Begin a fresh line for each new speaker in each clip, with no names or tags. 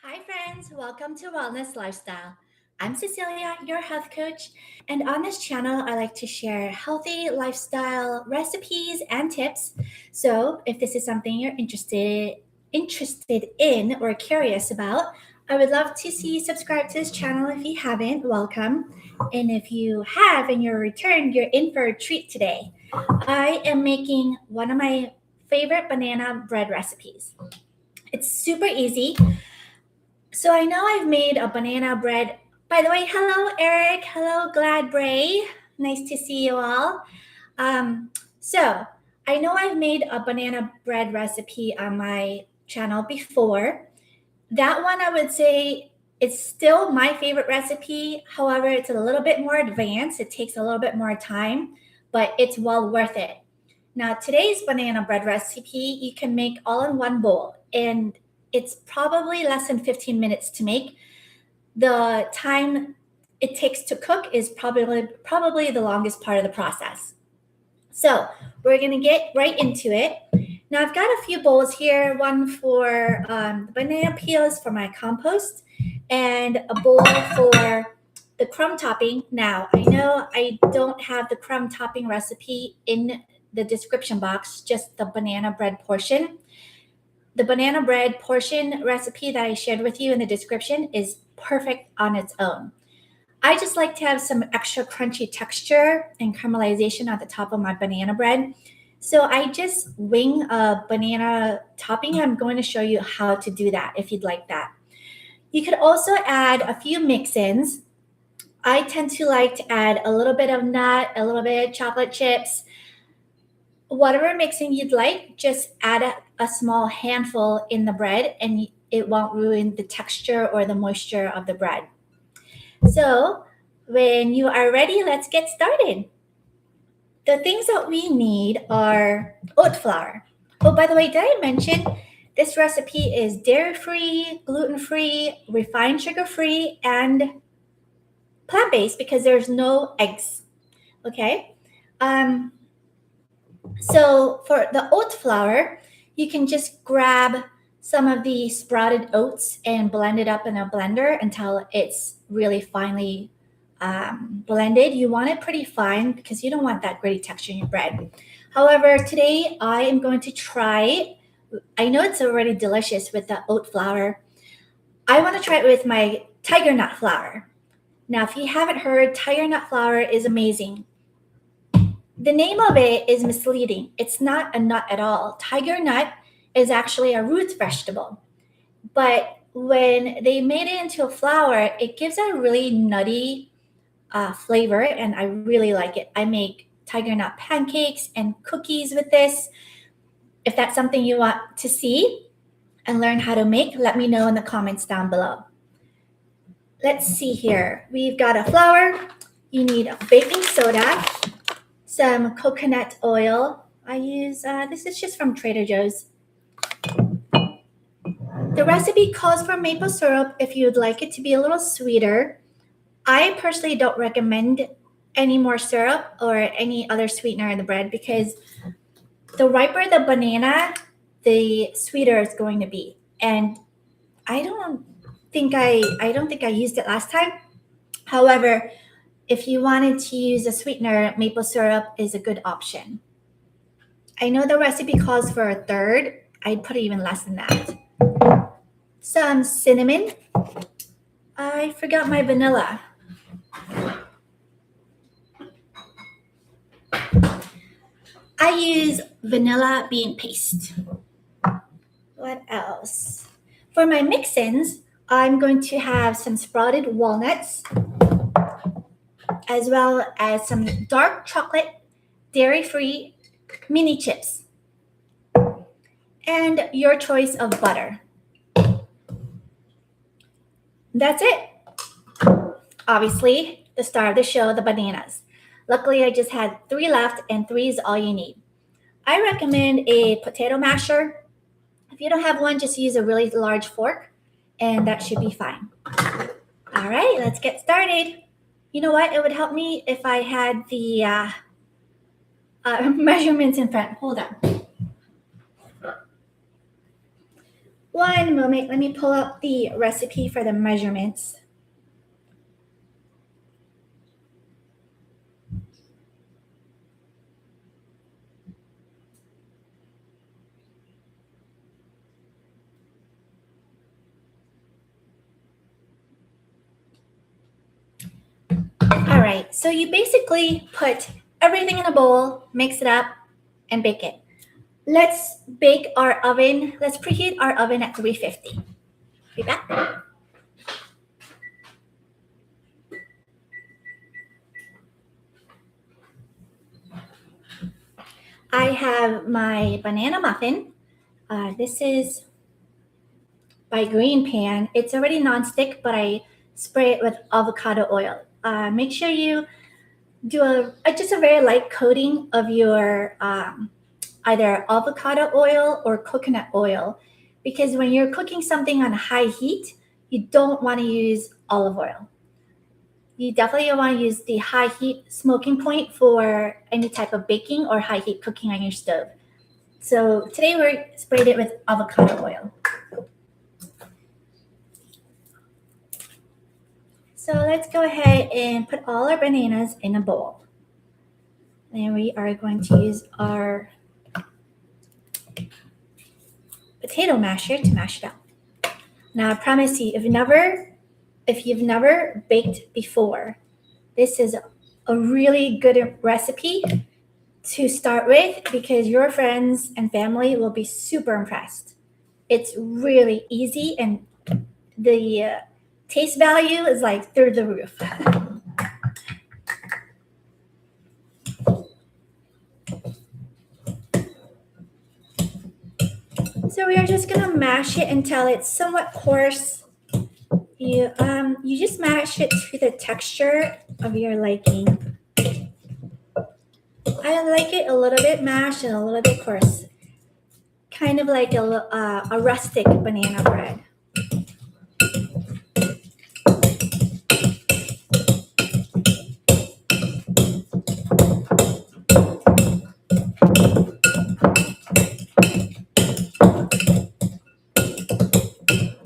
Hi, friends. Welcome to Wellness Lifestyle. I'm Cecilia, your health coach, and on this channel, I like to share healthy lifestyle recipes and tips. So, if this is something you're interested in or curious about, I would love to see you subscribe to this channel. If you haven't, welcome. And if you have and you're returned, you're in for a treat today. I am making one of my favorite banana bread recipes. It's super easy. So I know I've made a banana bread. By the way, hello Eric, hello Glad Bray. Nice to see you all. So I know I've made a banana bread recipe on my channel before. That one I would say it's still my favorite recipe. However, it's a little bit more advanced. It takes a little bit more time, but it's well worth it. Now, today's banana bread recipe you can make all in one bowl, and it's probably less than 15 minutes to make. The time it takes to cook is probably the longest part of the process. So we're going to get right into it. Now I've got a few bowls here, one for the banana peels for my compost and a bowl for the crumb topping. Now I know I don't have the crumb topping recipe in the description box, just the banana bread portion. The banana bread portion recipe that I shared with you in the description is perfect on its own. I just like to have some extra crunchy texture and caramelization at the top of my banana bread. So I just wing a banana topping. I'm going to show you how to do that if you'd like that. You could also add a few mix-ins. I tend to like to add a little bit of nut, a little bit of chocolate chips. Whatever mixing you'd like, just add a small handful in the bread and it won't ruin the texture or the moisture of the bread. So when you are ready, let's get started. The things that we need are oat flour. Oh, by the way, did I mention this recipe is dairy-free, gluten-free, refined sugar-free, and plant-based because there's no eggs. Okay? So for the oat flour, you can just grab some of the sprouted oats and blend it up in a blender until it's really finely blended. You want it pretty fine because you don't want that gritty texture in your bread. However, today I am going to try, I know it's already delicious with the oat flour. I want to try it with my tiger nut flour. Now, if you haven't heard, tiger nut flour is amazing. The name of it is misleading. It's not a nut at all. Tiger nut is actually a root vegetable. But when they made it into a flour, it gives a really nutty flavor, and I really like it. I make tiger nut pancakes and cookies with this. If that's something you want to see and learn how to make, let me know in the comments down below. Let's see here. We've got a flour. You need a baking soda, some coconut oil. I use, this is just from Trader Joe's. The recipe calls for maple syrup if you'd like it to be a little sweeter. I personally don't recommend any more syrup or any other sweetener in the bread because the riper the banana, the sweeter it's going to be. And I don't think I used it last time. However, if you wanted to use a sweetener, maple syrup is a good option. I know the recipe calls for a third. I'd put even less than that. Some cinnamon. I forgot my vanilla. I use vanilla bean paste. What else? For my mix-ins, I'm going to have some sprouted walnuts, as well as some dark chocolate, dairy-free mini chips, and your choice of butter. That's it. Obviously, the star of the show, the bananas. Luckily, I just had 3 left, and 3 is all you need. I recommend a potato masher. If you don't have one, just use a really large fork, and that should be fine. All right, let's get started. You know what? It would help me if I had the measurements in front. Hold on. One moment, let me pull up the recipe for the measurements. All right, so you basically put everything in a bowl, mix it up, and bake it. Let's bake our oven. Let's preheat our oven at 350. Be back. I have my banana muffin. This is by Green Pan. It's already nonstick, but I spray it with avocado oil. Make sure you do just a very light coating of your either avocado oil or coconut oil, because when you're cooking something on high heat, you don't want to use olive oil. You definitely want to use the high heat smoking point for any type of baking or high heat cooking on your stove. So today we're sprayed it with avocado oil. So let's go ahead and put all our bananas in a bowl. And we are going to use our potato masher to mash it up. Now I promise you, if you've never baked before, this is a really good recipe to start with because your friends and family will be super impressed. It's really easy and the taste value is like through the roof. So we are just gonna mash it until it's somewhat coarse. You just mash it to the texture of your liking. I like it a little bit mashed and a little bit coarse, kind of like a rustic banana bread.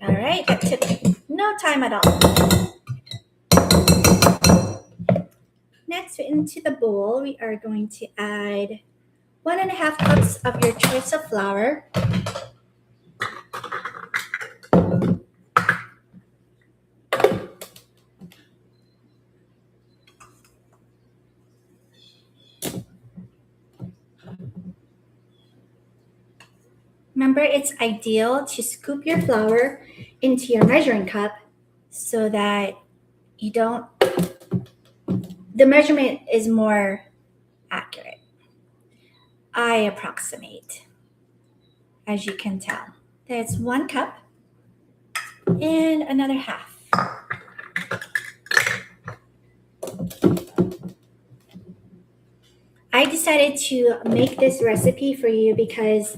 All right, that took no time at all. Next, into the bowl, we are going to add 1.5 cups of your choice of flour. Remember, it's ideal to scoop your flour into your measuring cup so that the measurement is more accurate. I approximate, as you can tell. That's 1 cup and another half. I decided to make this recipe for you because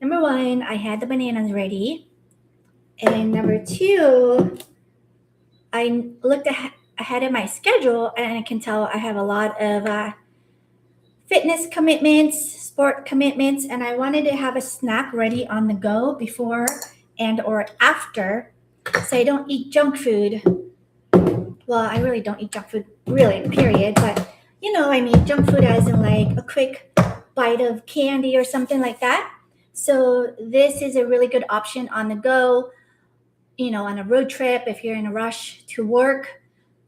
number one, I had the bananas ready. And number two, I looked ahead of my schedule and I can tell I have a lot of fitness commitments, sport commitments, and I wanted to have a snack ready on the go before and or after so I don't eat junk food. Well, I really don't eat junk food, really, period. But, I mean junk food as in like a quick bite of candy or something like that. So this is a really good option on the go, on a road trip, if you're in a rush to work,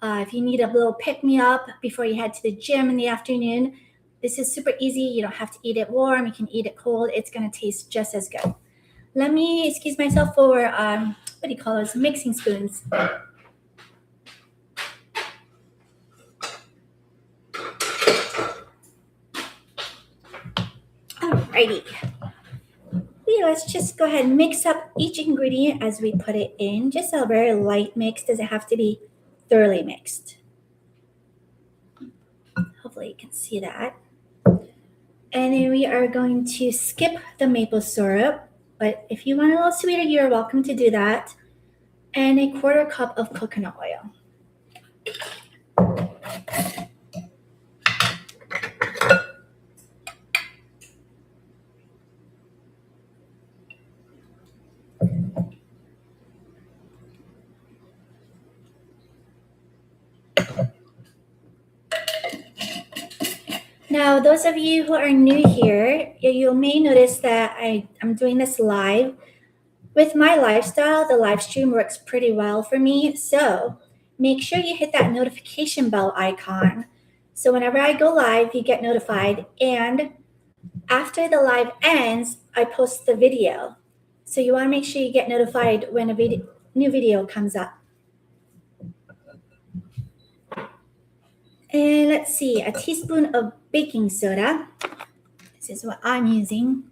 if you need a little pick-me-up before you head to the gym in the afternoon. This is super easy. You don't have to eat it warm. You can eat it cold. It's going to taste just as good. Let me excuse myself for, what do you call those, mixing spoons. Alrighty. Let's just go ahead and mix up each ingredient as we put it in. Just a very light mix. Doesn't have to be thoroughly mixed. Hopefully you can see that. And then we are going to skip the maple syrup. But if you want a little sweeter, you're welcome to do that. And a 1/4 cup of coconut oil. Now, those of you who are new here, you may notice that I'm doing this live. With my lifestyle, the live stream works pretty well for me. So make sure you hit that notification bell icon. So whenever I go live, you get notified. And after the live ends, I post the video. So you want to make sure you get notified when a new video comes up. And let's see, a teaspoon of baking soda. This is what I'm using.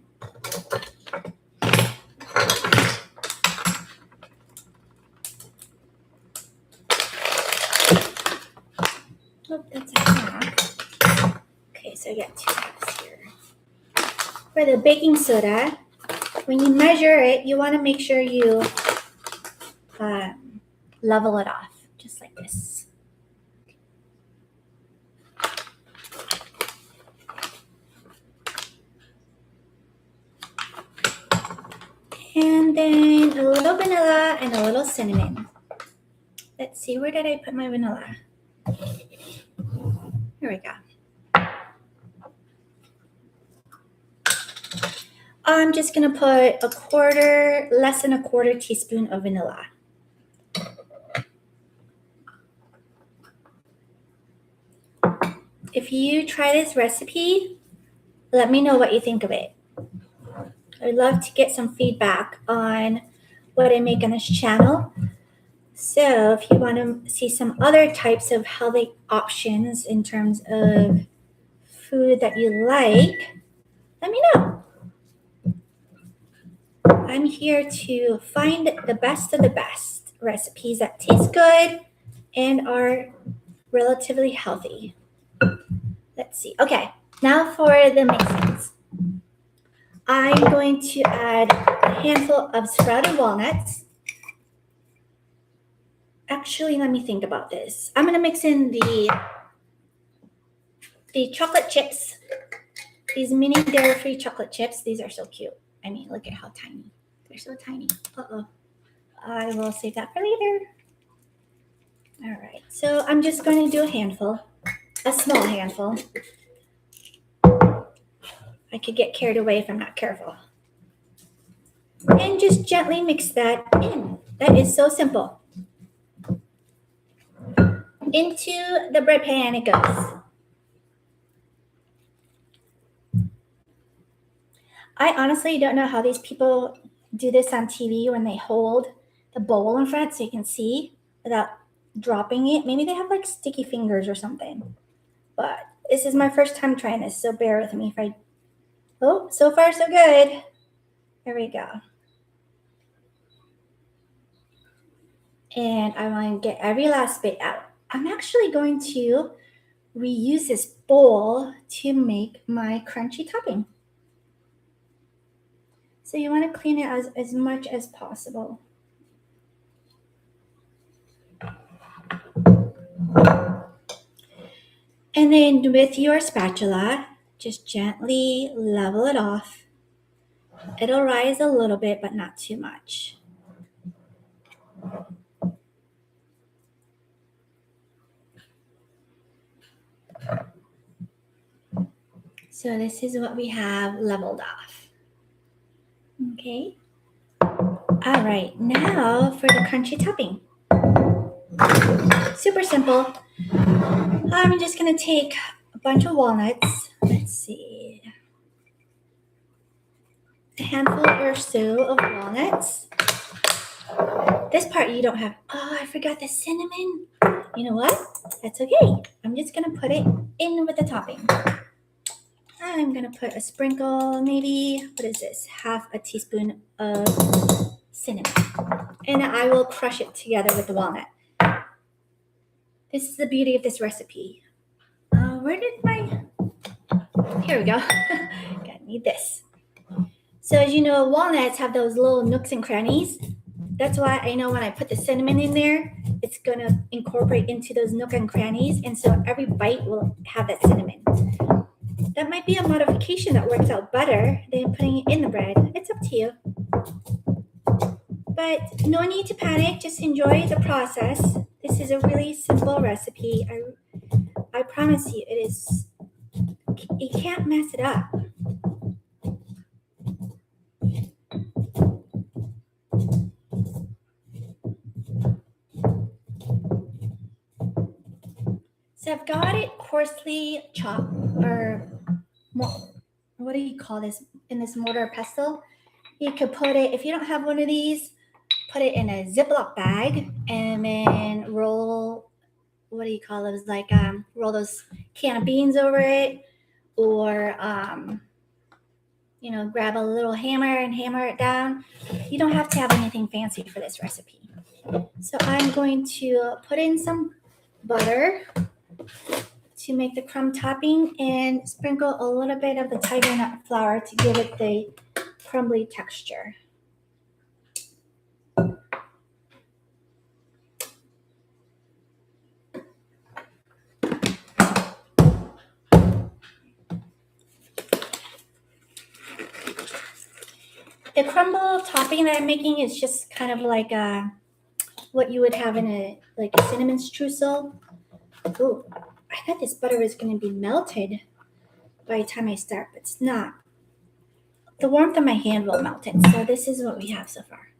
Oh, that's a half. Okay, so I got 2 halves here. For the baking soda, when you measure it, you want to make sure you level it off, just like this. And then a little vanilla and a little cinnamon. Let's see, where did I put my vanilla? Here we go. I'm just gonna put less than a quarter teaspoon of vanilla. If you try this recipe, let me know what you think of it. I'd love to get some feedback on what I make on this channel. So if you want to see some other types of healthy options in terms of food that you like, let me know. I'm here to find the best of the best recipes that taste good and are relatively healthy. Let's see. Okay, now for the mixins. I'm going to add a handful of sprouted walnuts. Actually, let me think about this. I'm going to mix in the chocolate chips, these mini dairy-free chocolate chips. These are so cute. I mean, look at how tiny. They're so tiny. Uh-oh. I will save that for later. All right, so I'm just going to do a handful, a small handful. I could get carried away if I'm not careful. And just gently mix that in. That is so simple. Into the bread pan it goes. I honestly don't know how these people do this on TV when they hold the bowl in front so you can see without dropping it. Maybe they have like sticky fingers or something. But this is my first time trying this, so bear with me if I... Oh, so far so good. There we go. And I want to get every last bit out. I'm actually going to reuse this bowl to make my crunchy topping. So you want to clean it as much as possible. And then with your spatula, just gently level it off. It'll rise a little bit, but not too much. So this is what we have leveled off. Okay. All right, now for the crunchy topping. Super simple. I'm just gonna take a bunch of walnuts. Let's see. A handful or so of walnuts. This part you don't have. Oh, I forgot the cinnamon. You know what? That's okay. I'm just gonna put it in with the topping. I'm gonna put a sprinkle, maybe, what is this? Half a teaspoon of cinnamon. And I will crush it together with the walnut. This is the beauty of this recipe. Where did my... Here we go. Gonna need this. So as you know, walnuts have those little nooks and crannies. That's why I know when I put the cinnamon in there, it's gonna incorporate into those nook and crannies. And so every bite will have that cinnamon. That might be a modification that works out better than putting it in the bread. It's up to you. But no need to panic. Just enjoy the process. This is a really simple recipe. I promise you, it is you can't mess it up. So I've got it coarsely chopped, or what do you call this, in this mortar pestle. You could put it, if you don't have one of these, put it in a Ziploc bag and then roll, what do you call those, like roll those can of beans over it, or grab a little hammer and hammer it down. You don't have to have anything fancy for this recipe. So I'm going to put in some butter to make the crumb topping and sprinkle a little bit of the tiger nut flour to give it the crumbly texture. The crumble topping that I'm making is just kind of like what you would have in a cinnamon streusel. Oh, I thought this butter was going to be melted by the time I start, but it's not. The warmth of my hand will melt it, so this is what we have so far.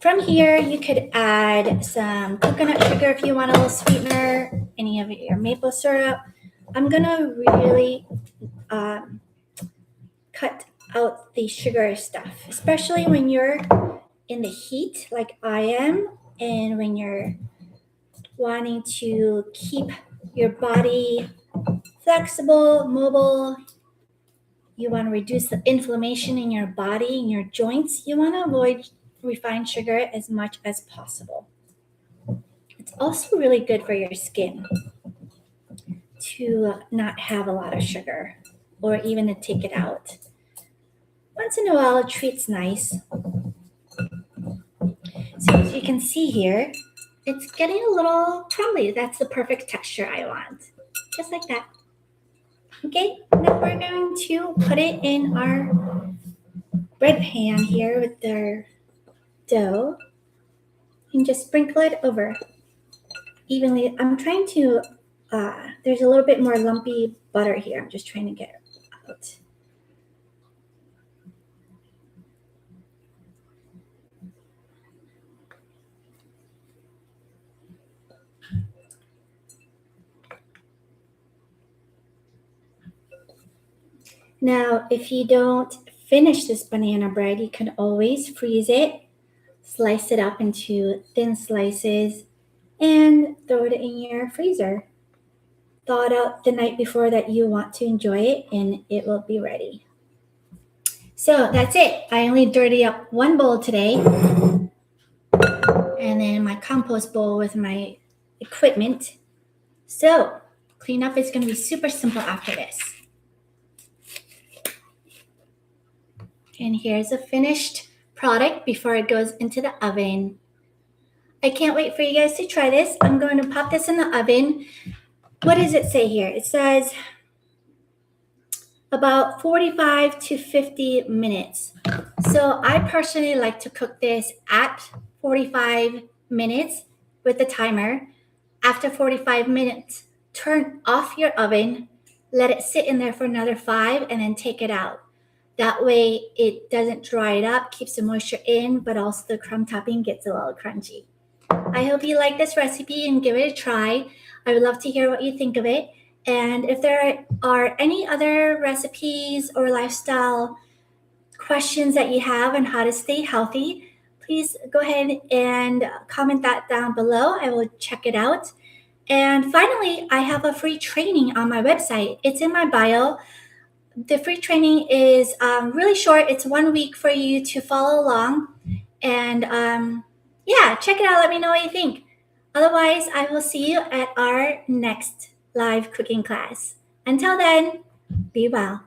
From here, you could add some coconut sugar if you want a little sweetener, any of your maple syrup. I'm going to really cut out the sugar stuff, especially when you're in the heat like I am, and when you're wanting to keep your body flexible, mobile. You want to reduce the inflammation in your body, in your joints. You want to avoid refined sugar as much as possible. It's also really good for your skin to not have a lot of sugar, or even to take it out. Once in a while, a treat's nice. So as you can see here, it's getting a little crumbly. That's the perfect texture I want. Just like that. Okay, now we're going to put it in our bread pan here with our dough and just sprinkle it over evenly. I'm trying to, there's a little bit more lumpy butter here. I'm just trying to get it out. Now, if you don't finish this banana bread, you can always freeze it, slice it up into thin slices, and throw it in your freezer. Thaw it out the night before that you want to enjoy it, and it will be ready. So that's it. I only dirty up one bowl today, and then my compost bowl with my equipment. So cleanup is going to be super simple after this. And here's a finished product before it goes into the oven. I can't wait for you guys to try this. I'm going to pop this in the oven. What does it say here? It says about 45 to 50 minutes. So I personally like to cook this at 45 minutes with the timer. After 45 minutes, turn off your oven, let it sit in there for another 5, and then take it out. That way it doesn't dry it up, keeps the moisture in, but also the crumb topping gets a little crunchy. I hope you like this recipe and give it a try. I would love to hear what you think of it. And if there are any other recipes or lifestyle questions that you have on how to stay healthy, please go ahead and comment that down below. I will check it out. And finally, I have a free training on my website. It's in my bio. The free training is really short. It's 1 week for you to follow along. And yeah, check it out. Let me know what you think. Otherwise, I will see you at our next live cooking class. Until then, be well.